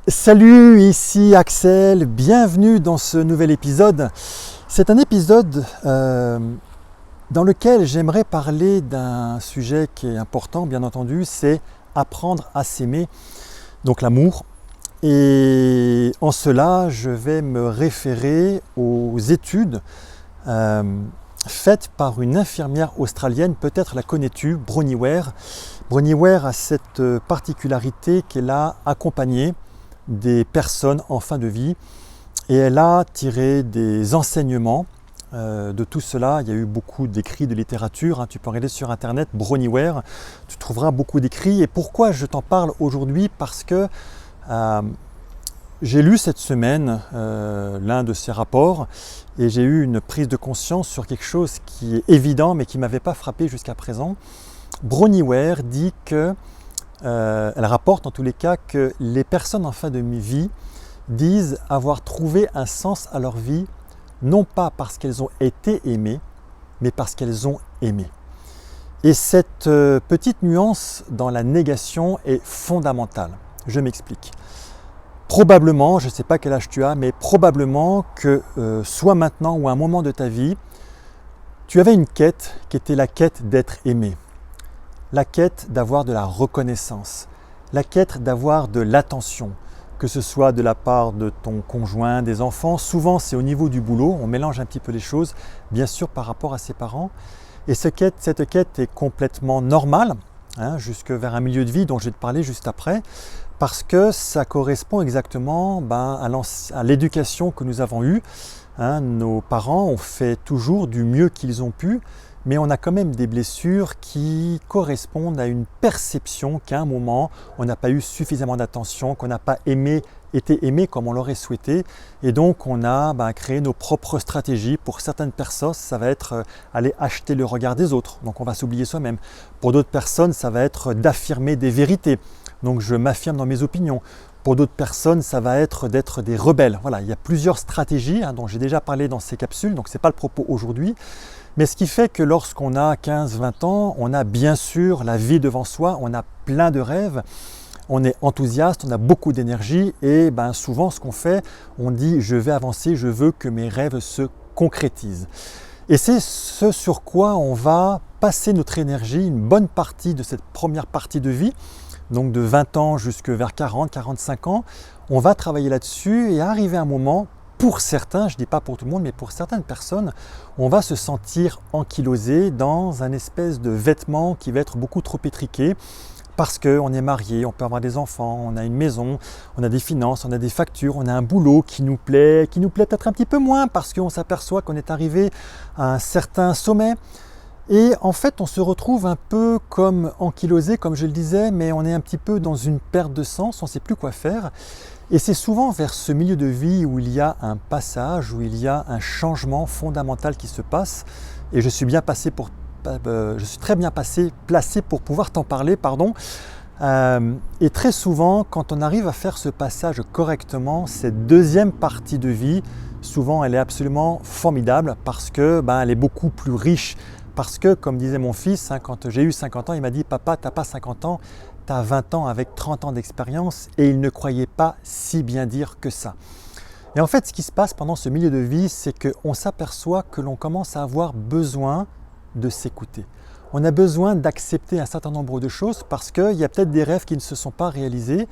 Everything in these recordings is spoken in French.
Salut, ici Axel, bienvenue dans ce nouvel épisode. C'est un épisode dans lequel j'aimerais parler d'un sujet qui est important, bien entendu, c'est apprendre à s'aimer, donc l'amour. Et en cela, je vais me référer aux études faites par une infirmière australienne, peut-être la connais-tu, Bronnie Ware. Bronnie Ware a cette particularité qu'elle a accompagné des personnes en fin de vie et elle a tiré des enseignements de tout cela. Il y a eu beaucoup d'écrits de littérature, tu peux regarder sur internet Bronnie Ware, tu trouveras beaucoup d'écrits. Et pourquoi je t'en parle aujourd'hui? Parce que j'ai lu cette semaine l'un de ses rapports et j'ai eu une prise de conscience sur quelque chose qui est évident mais qui ne m'avait pas frappé jusqu'à présent. Bronnie Ware dit que elle rapporte en tous les cas que les personnes en fin de vie disent avoir trouvé un sens à leur vie, non pas parce qu'elles ont été aimées, mais parce qu'elles ont aimé. Et cette petite nuance dans la négation est fondamentale. Je m'explique. Probablement, je ne sais pas quel âge tu as, mais probablement que soit maintenant ou à un moment de ta vie, tu avais une quête qui était la quête d'être aimé. La quête d'avoir de la reconnaissance, la quête d'avoir de l'attention, que ce soit de la part de ton conjoint, des enfants. Souvent, c'est au niveau du boulot, on mélange un petit peu les choses, bien sûr par rapport à ses parents. Et cette quête est complètement normale, jusque vers un milieu de vie dont je vais te parler juste après, parce que ça correspond exactement à l'éducation que nous avons eue. Nos parents ont fait toujours du mieux qu'ils ont pu, mais on a quand même des blessures qui correspondent à une perception qu'à un moment, on n'a pas eu suffisamment d'attention, qu'on n'a pas été aimé comme on l'aurait souhaité. Et donc, on a créé nos propres stratégies. Pour certaines personnes, ça va être aller acheter le regard des autres. Donc, on va s'oublier soi-même. Pour d'autres personnes, ça va être d'affirmer des vérités. Donc, je m'affirme dans mes opinions. Pour d'autres personnes, ça va être d'être des rebelles. Voilà, il y a plusieurs stratégies dont j'ai déjà parlé dans ces capsules. Donc, ce n'est pas le propos aujourd'hui. Mais ce qui fait que lorsqu'on a 15-20 ans, on a bien sûr la vie devant soi, on a plein de rêves, on est enthousiaste, on a beaucoup d'énergie et souvent ce qu'on fait, on dit je vais avancer, je veux que mes rêves se concrétisent. Et c'est ce sur quoi on va passer notre énergie, une bonne partie de cette première partie de vie, donc de 20 ans jusque vers 40, 45 ans, on va travailler là-dessus et arriver à un moment, pour certains, je ne dis pas pour tout le monde, mais pour certaines personnes, on va se sentir ankylosé dans un espèce de vêtement qui va être beaucoup trop étriqué parce qu'on est marié, on peut avoir des enfants, on a une maison, on a des finances, on a des factures, on a un boulot qui nous plaît peut-être un petit peu moins parce qu'on s'aperçoit qu'on est arrivé à un certain sommet. Et en fait, on se retrouve un peu comme ankylosé, comme je le disais, mais on est un petit peu dans une perte de sens, on ne sait plus quoi faire. Et c'est souvent vers ce milieu de vie où il y a un passage, où il y a un changement fondamental qui se passe. Et je suis très bien placé pour pouvoir t'en parler, et très souvent, quand on arrive à faire ce passage correctement, cette deuxième partie de vie, souvent elle est absolument formidable parce que elle est beaucoup plus riche. Parce que, comme disait mon fils, quand j'ai eu 50 ans, il m'a dit « Papa, tu n'as pas 50 ans, tu as 20 ans avec 30 ans d'expérience » et il ne croyait pas si bien dire que ça. Et en fait, ce qui se passe pendant ce milieu de vie, c'est qu'on s'aperçoit que l'on commence à avoir besoin de s'écouter. On a besoin d'accepter un certain nombre de choses parce qu'il y a peut-être des rêves qui ne se sont pas réalisés.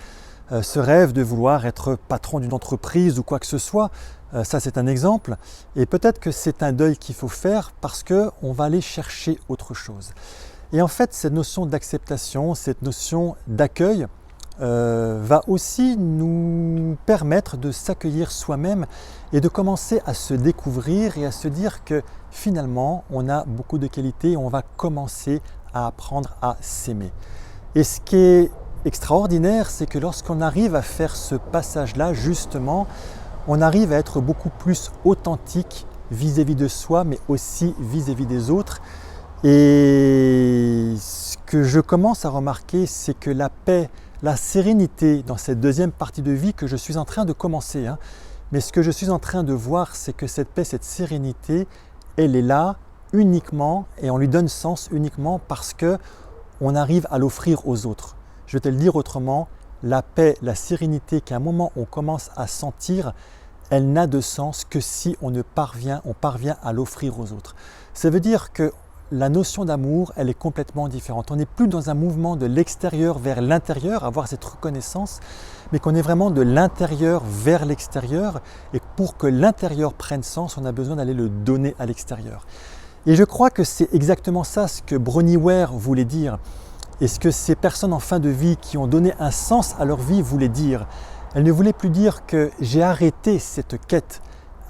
Ce rêve de vouloir être patron d'une entreprise ou quoi que ce soit, ça c'est un exemple. Et peut-être que c'est un deuil qu'il faut faire parce qu'on va aller chercher autre chose. Et en fait, cette notion d'acceptation, cette notion d'accueil va aussi nous permettre de s'accueillir soi-même et de commencer à se découvrir et à se dire que finalement, on a beaucoup de qualités et on va commencer à apprendre à s'aimer. Et ce qui est extraordinaire, c'est que lorsqu'on arrive à faire ce passage-là, justement, on arrive à être beaucoup plus authentique vis-à-vis de soi, mais aussi vis-à-vis des autres. Et ce que je commence à remarquer, c'est que la paix, la sérénité dans cette deuxième partie de vie que je suis en train de commencer, mais ce que je suis en train de voir, c'est que cette paix, cette sérénité, elle est là uniquement et on lui donne sens uniquement parce qu'on arrive à l'offrir aux autres. Je vais te le dire autrement, la paix, la sérénité qu'à un moment on commence à sentir, elle n'a de sens que si on parvient à l'offrir aux autres. Ça veut dire que la notion d'amour, elle est complètement différente. On n'est plus dans un mouvement de l'extérieur vers l'intérieur, avoir cette reconnaissance, mais qu'on est vraiment de l'intérieur vers l'extérieur. Et pour que l'intérieur prenne sens, on a besoin d'aller le donner à l'extérieur. Et je crois que c'est exactement ça ce que Bronnie Ware voulait dire. Et ce que ces personnes en fin de vie qui ont donné un sens à leur vie voulaient dire. Elle ne voulait plus dire que j'ai arrêté cette quête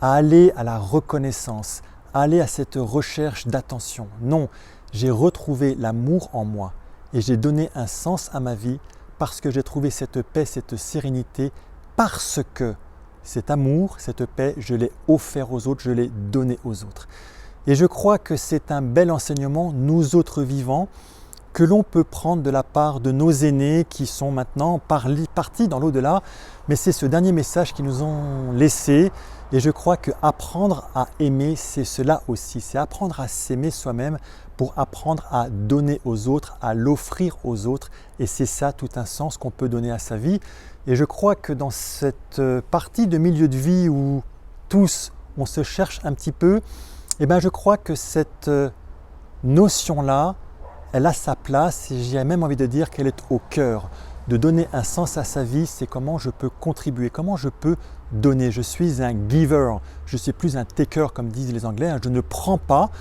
à aller à la reconnaissance, à aller à cette recherche d'attention. Non, j'ai retrouvé l'amour en moi et j'ai donné un sens à ma vie parce que j'ai trouvé cette paix, cette sérénité, parce que cet amour, cette paix, je l'ai offert aux autres, je l'ai donné aux autres. Et je crois que c'est un bel enseignement, nous autres vivants, que l'on peut prendre de la part de nos aînés qui sont maintenant partis dans l'au-delà. Mais c'est ce dernier message qu'ils nous ont laissé. Et je crois qu'apprendre à aimer, c'est cela aussi. C'est apprendre à s'aimer soi-même pour apprendre à donner aux autres, à l'offrir aux autres. Et c'est ça tout un sens qu'on peut donner à sa vie. Et je crois que dans cette partie de milieu de vie où tous, on se cherche un petit peu, eh bien je crois que cette notion-là, elle a sa place et j'ai même envie de dire qu'elle est au cœur. De donner un sens à sa vie, c'est comment je peux contribuer, comment je peux donner. Je suis un giver, je ne suis plus un taker comme disent les Anglais. Je ne prends pas.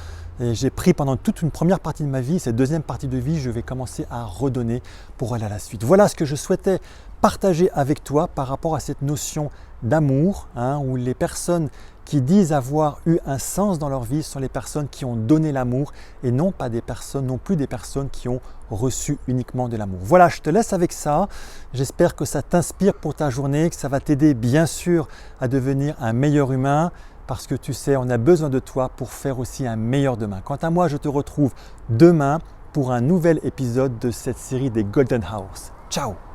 Et j'ai pris pendant toute une première partie de ma vie, cette deuxième partie de vie, je vais commencer à redonner pour aller à la suite. Voilà ce que je souhaitais partager avec toi par rapport à cette notion d'amour, où les personnes qui disent avoir eu un sens dans leur vie sont les personnes qui ont donné l'amour et non plus des personnes qui ont reçu uniquement de l'amour. Voilà, je te laisse avec ça. J'espère que ça t'inspire pour ta journée, que ça va t'aider bien sûr à devenir un meilleur humain parce que tu sais, on a besoin de toi pour faire aussi un meilleur demain. Quant à moi, je te retrouve demain pour un nouvel épisode de cette série des Golden Hours. Ciao!